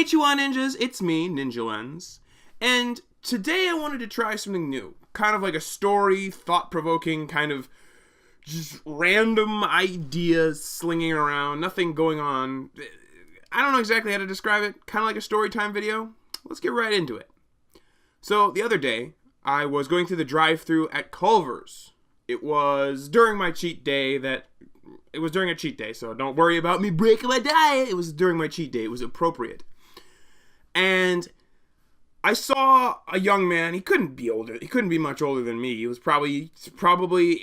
Konnichiwa ninjas, it's me, Ninja Lens, and today I wanted to try something new. Kind of like a story, thought-provoking, kind of just random ideas slinging around, nothing going on. I don't know exactly how to describe it, kind of like a story time video. Let's get right into it. So, the other day, I was going through the drive-thru at Culver's. It was during my cheat day It was during a cheat day, so don't worry about me breaking my diet. It was during my cheat day. It was appropriate. And I saw a young man. He couldn't be older. He couldn't be much older than me. He was probably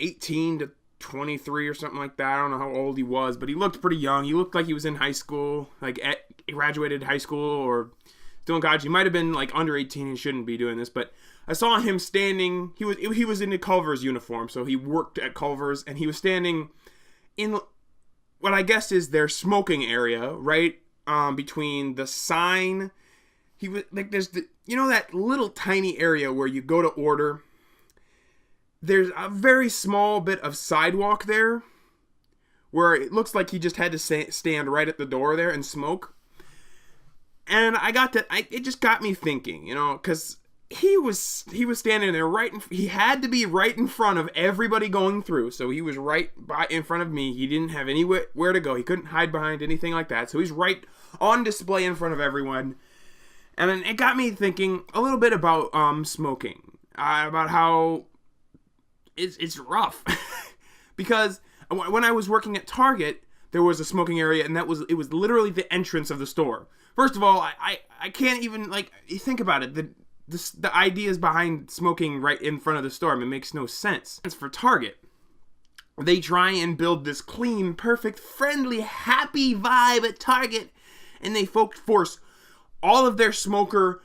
18 to 23 or something like that. I don't know how old he was, but he looked pretty young. He looked like he was in high school, graduated high school or still in college. He might have been like under 18 and shouldn't be doing this, but I saw him standing. He was in a Culver's uniform, so he worked at Culver's, and he was standing in what I guess is their smoking area, right between the sign. He was like, there's that little tiny area where you go to order. There's a very small bit of sidewalk there where it looks like he just had to stand right at the door there and smoke. And it just got me thinking, because he was standing there he had to be right in front of everybody going through. So he was right in front of me. He didn't have anywhere to go. He couldn't hide behind anything like that. So he's right on display in front of everyone. And then it got me thinking a little bit about smoking, about how it's rough. Because when I was working at Target, there was a smoking area, and it was literally the entrance of the store. First of all, I can't even, you think about it, the ideas behind smoking right in front of the store, it makes no sense. As for Target, they try and build this clean, perfect, friendly, happy vibe at Target, and they force all of their smoker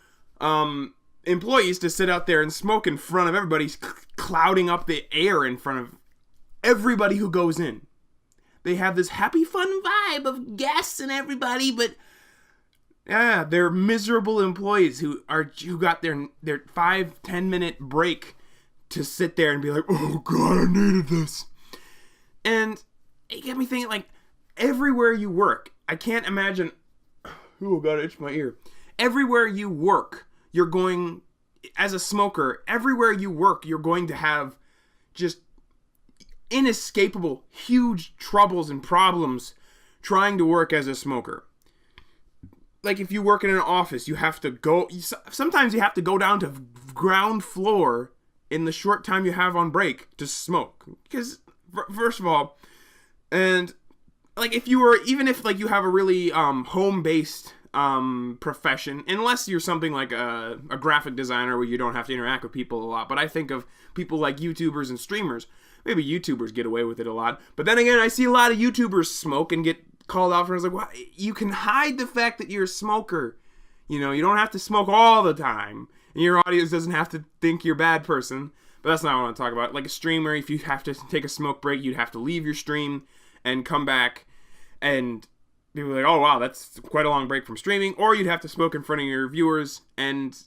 employees to sit out there and smoke in front of everybody, clouding up the air in front of everybody who goes in. They have this happy, fun vibe of guests and everybody, but yeah, they're miserable employees who got their 5-10 minute break to sit there and be like, oh God, I needed this. And it got me thinking, everywhere you work, I can't imagine. Oh God, I itched my ear. Everywhere you work, as a smoker, everywhere you work, you're going to have just inescapable, huge troubles and problems trying to work as a smoker. Like if you work in an office, sometimes you have to go down to ground floor in the short time you have on break to smoke. Because, first of all, and if you have a really home-based profession, unless you're something like a graphic designer where you don't have to interact with people a lot. But I think of people like YouTubers and streamers. Maybe YouTubers get away with it a lot. But then again, I see a lot of YouTubers smoke and get called out for it. Well, you can hide the fact that you're a smoker. You don't have to smoke all the time. And your audience doesn't have to think you're a bad person. But that's not what I want to talk about. Like a streamer, if you have to take a smoke break, you'd have to leave your stream and come back. And people are like, oh wow, that's quite a long break from streaming. Or you'd have to smoke in front of your viewers. And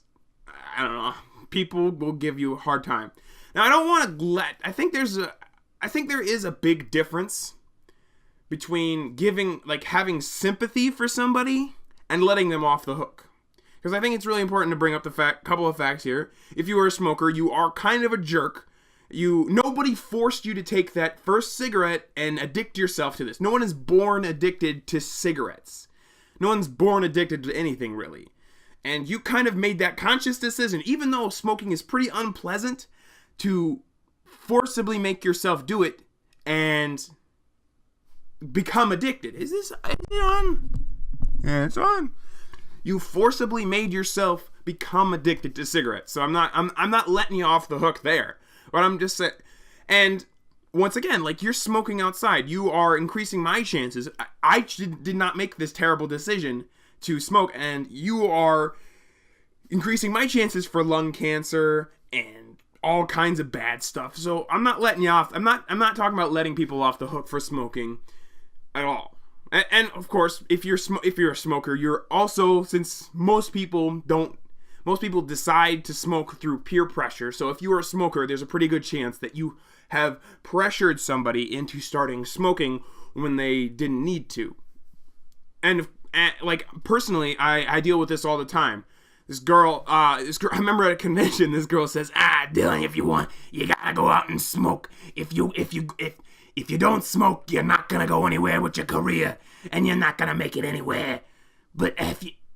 I don't know. People will give you a hard time. Now, I think there is a big difference between having sympathy for somebody and letting them off the hook. Because I think it's really important to bring up couple of facts here. If you are a smoker, you are kind of a jerk. Nobody forced you to take that first cigarette and addict yourself to this. No one is born addicted to cigarettes. No one's born addicted to anything, really. And you kind of made that conscious decision, even though smoking is pretty unpleasant, to forcibly make yourself do it and become addicted. Is it on? Yeah, it's on. You forcibly made yourself become addicted to cigarettes. So I'm not letting you off the hook there. But I'm just saying. And once again, you're smoking outside, you are increasing my chances. I did not make this terrible decision to smoke, and you are increasing my chances for lung cancer and all kinds of bad stuff. So I'm not letting you off. I'm not talking about letting people off the hook for smoking at all. And of course, if you're a smoker, you're also, since most people decide to smoke through peer pressure. So if you are a smoker, there's a pretty good chance that you have pressured somebody into starting smoking when they didn't need to. And like, personally, I deal with this all the time. This girl, I remember at a convention, this girl says, Dylan, if you want, you gotta go out and smoke. If you don't smoke, you're not gonna go anywhere with your career, and you're not gonna make it anywhere. But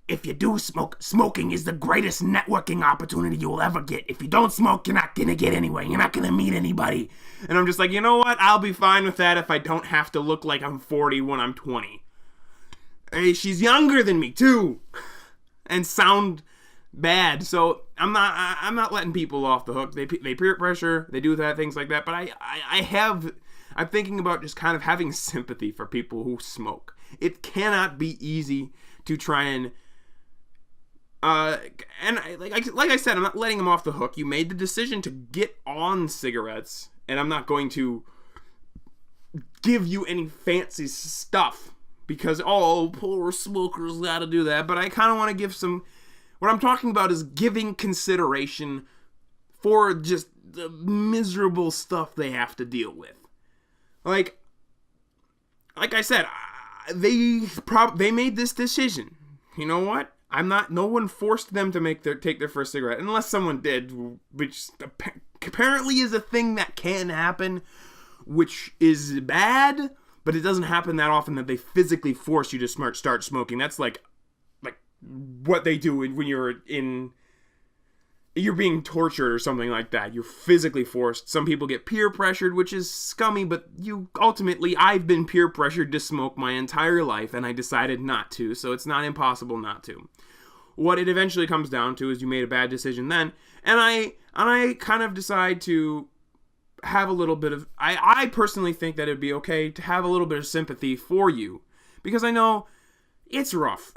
if you do smoke, smoking is the greatest networking opportunity you will ever get. If you don't smoke, you're not gonna get anywhere. You're not gonna meet anybody. And I'm just like, you know what? I'll be fine with that if I don't have to look like I'm 40 when I'm 20. Hey, she's younger than me too, and sound bad. So I'm not letting people off the hook. They peer pressure. They do that, things like that. But I'm thinking about just kind of having sympathy for people who smoke. It cannot be easy to try and like I said, I'm not letting them off the hook. You made the decision to get on cigarettes, and I'm not going to give you any fancy stuff because, poor smokers gotta do that. But I kind of want to give some. What I'm talking about is giving consideration for just the miserable stuff they have to deal with. Like I said, they made this decision. You know what? No one forced them to take their first cigarette, unless someone did, which apparently is a thing that can happen, which is bad, but it doesn't happen that often that they physically force you to start smoking. That's like what they do when you're being tortured or something like that. You're physically forced. Some people get peer pressured, which is scummy, but I've been peer pressured to smoke my entire life, and I decided not to, so it's not impossible not to. What it eventually comes down to is you made a bad decision then, and I kind of decide to have a little bit of, I personally think that it'd be okay to have a little bit of sympathy for you, because I know it's rough.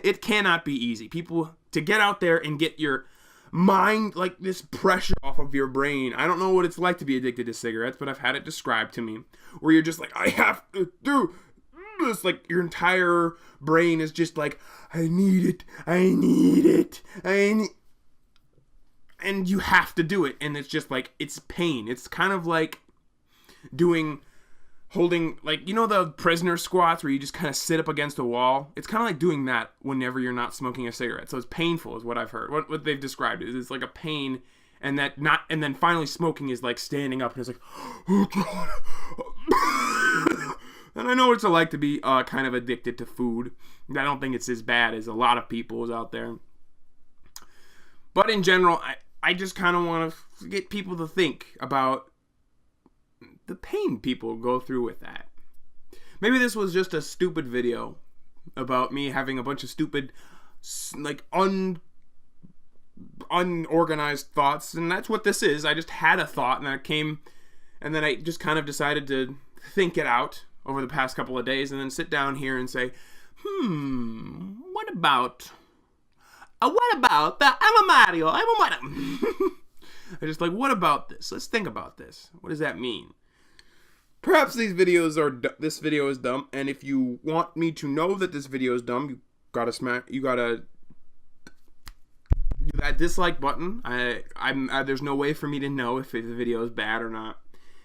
It cannot be easy. People, to get out there and get your mind, like, this pressure off of your brain. I don't know what it's like to be addicted to cigarettes, but I've had it described to me, where you're just like, I have to do this. Like, your entire brain is just like, I need it, and you have to do it, and it's just like, it's pain. It's kind of like holding, like, you know the prisoner squats where you just kind of sit up against a wall? It's kind of like doing that whenever you're not smoking a cigarette. So it's painful is what I've heard. What they've described is it's like a pain, and then finally smoking is like standing up and it's like, oh God. And I know what it's like to be kind of addicted to food. I don't think it's as bad as a lot of people is out there. But in general, I just kind of want to get people to think about the pain people go through with that. Maybe this was just a stupid video about me having a bunch of stupid, like, unorganized thoughts, and that's what this is. I just had a thought, and then I just kind of decided to think it out over the past couple of days, and then sit down here and say, what about the I'm a Mario? I just like, what about this? Let's think about this. What does that mean? Perhaps this video is dumb, and if you want me to know that this video is dumb, you gotta do that dislike button. There's no way for me to know if the video is bad or not.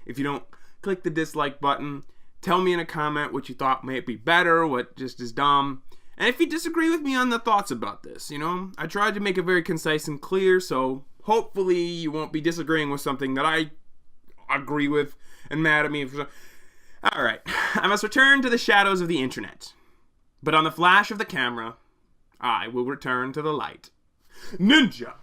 If you don't click the dislike button, tell me in a comment what you thought might be better, what just is dumb. And if you disagree with me on the thoughts about this, I tried to make it very concise and clear, so hopefully you won't be disagreeing with something that I agree with and mad at me. Alright, I must return to the shadows of the internet. But on the flash of the camera, I will return to the light. Ninja!